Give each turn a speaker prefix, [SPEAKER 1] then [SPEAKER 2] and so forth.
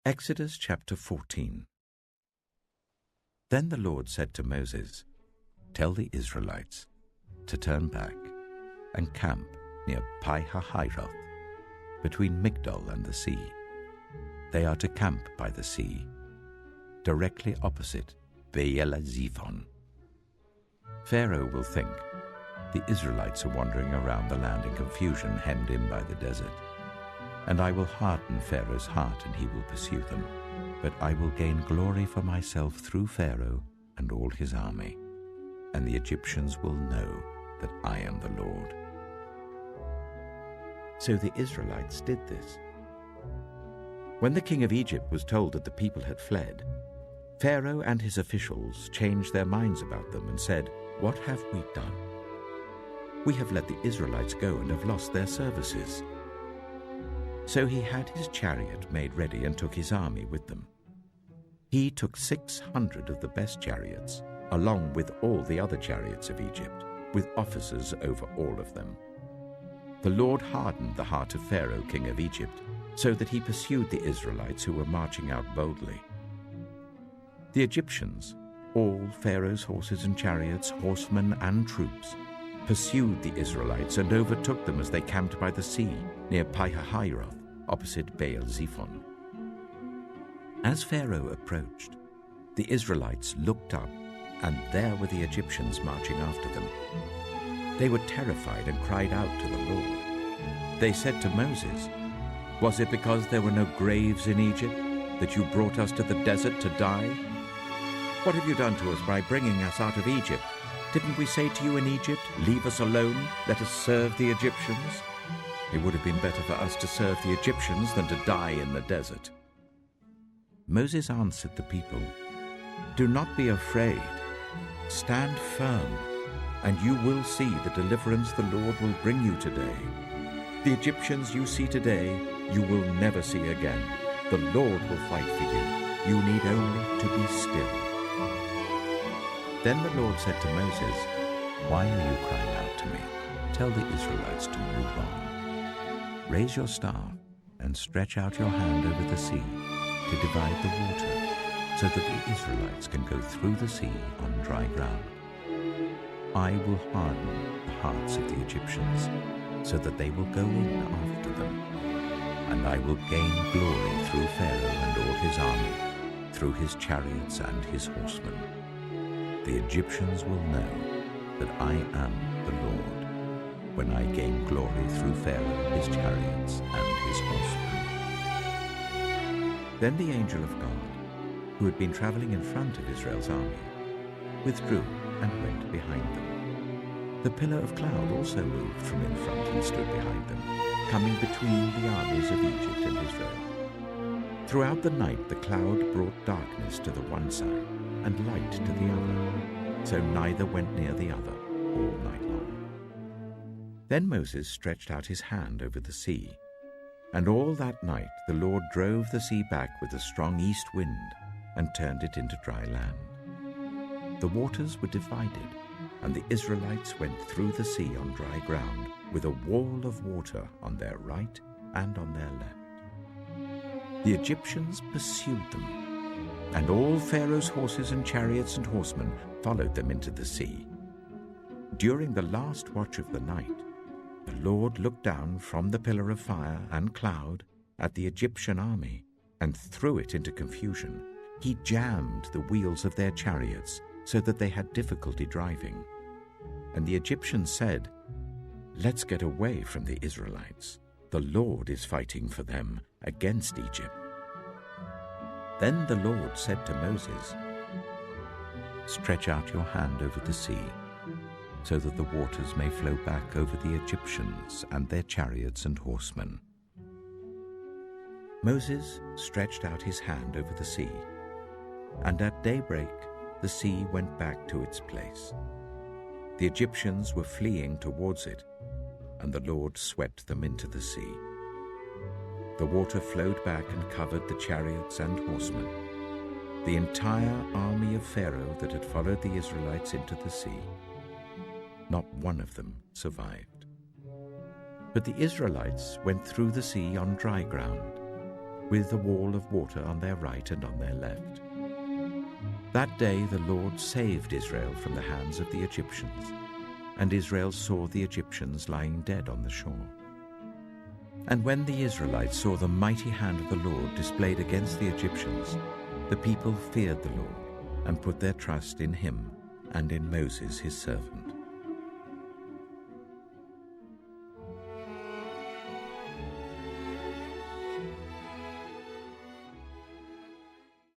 [SPEAKER 1] Exodus chapter 14. Then the Lord said to Moses, "Tell the Israelites to turn back and camp near Pi-hahiroth, between Migdol and the sea. They are to camp by the sea, directly opposite Baal-zephon. Pharaoh will think the Israelites are wandering around the land in confusion, hemmed in by the desert. And I will harden Pharaoh's heart, and he will pursue them. But I will gain glory for myself through Pharaoh and all his army, and the Egyptians will know that I am the Lord." So the Israelites did this. When the king of Egypt was told that the people had fled, Pharaoh and his officials changed their minds about them and said, "What have we done? We have let the Israelites go and have lost their services." So he had his chariot made ready and took his army with them. He took 600 of the best chariots, along with all the other chariots of Egypt, with officers over all of them. The Lord hardened the heart of Pharaoh, king of Egypt, so that he pursued the Israelites who were marching out boldly. The Egyptians, all Pharaoh's horses and chariots, horsemen and troops, pursued the Israelites and overtook them as they camped by the sea near Pi-hahiroth, opposite Baal-zephon. As Pharaoh approached, the Israelites looked up, and there were the Egyptians marching after them. They were terrified and cried out to the Lord. They said to Moses, "Was it because there were no graves in Egypt that you brought us to the desert to die? What have you done to us by bringing us out of Egypt? Didn't we say to you in Egypt, 'Leave us alone, let us serve the Egyptians'? It would have been better for us to serve the Egyptians than to die in the desert." Moses answered the people, "Do not be afraid. Stand firm, and you will see the deliverance the Lord will bring you today. The Egyptians you see today, you will never see again. The Lord will fight for you. You need only to be still." Then the Lord said to Moses, "Why are you crying out to me? Tell the Israelites to move on. Raise your staff and stretch out your hand over the sea to divide the water, so that the Israelites can go through the sea on dry ground. I will harden the hearts of the Egyptians, so that they will go in after them. And I will gain glory through Pharaoh and all his army, through his chariots and his horsemen. The Egyptians will know that I am the Lord, when I gain glory through Pharaoh, his chariots, and his horsemen." Then the angel of God, who had been traveling in front of Israel's army, withdrew and went behind them. The pillar of cloud also moved from in front and stood behind them, coming between the armies of Egypt and Israel. Throughout the night the cloud brought darkness to the one side and light to the other, so neither went near the other all night long. Then Moses stretched out his hand over the sea, and all that night the Lord drove the sea back with a strong east wind and turned it into dry land. The waters were divided, and the Israelites went through the sea on dry ground, with a wall of water on their right and on their left. The Egyptians pursued them, and all Pharaoh's horses and chariots and horsemen followed them into the sea. During the last watch of the night, the Lord looked down from the pillar of fire and cloud at the Egyptian army and threw it into confusion. He jammed the wheels of their chariots so that they had difficulty driving. And the Egyptians said, "Let's get away from the Israelites. The Lord is fighting for them against Egypt." Then the Lord said to Moses, "Stretch out your hand over the sea, so that the waters may flow back over the Egyptians and their chariots and horsemen." Moses stretched out his hand over the sea, and at daybreak the sea went back to its place. The Egyptians were fleeing towards it, and the Lord swept them into the sea. The water flowed back and covered the chariots and horsemen, the entire army of Pharaoh that had followed the Israelites into the sea. Not one of them survived. But the Israelites went through the sea on dry ground, with a wall of water on their right and on their left. That day the Lord saved Israel from the hands of the Egyptians, and Israel saw the Egyptians lying dead on the shore. And when the Israelites saw the mighty hand of the Lord displayed against the Egyptians, the people feared the Lord and put their trust in him and in Moses his servant.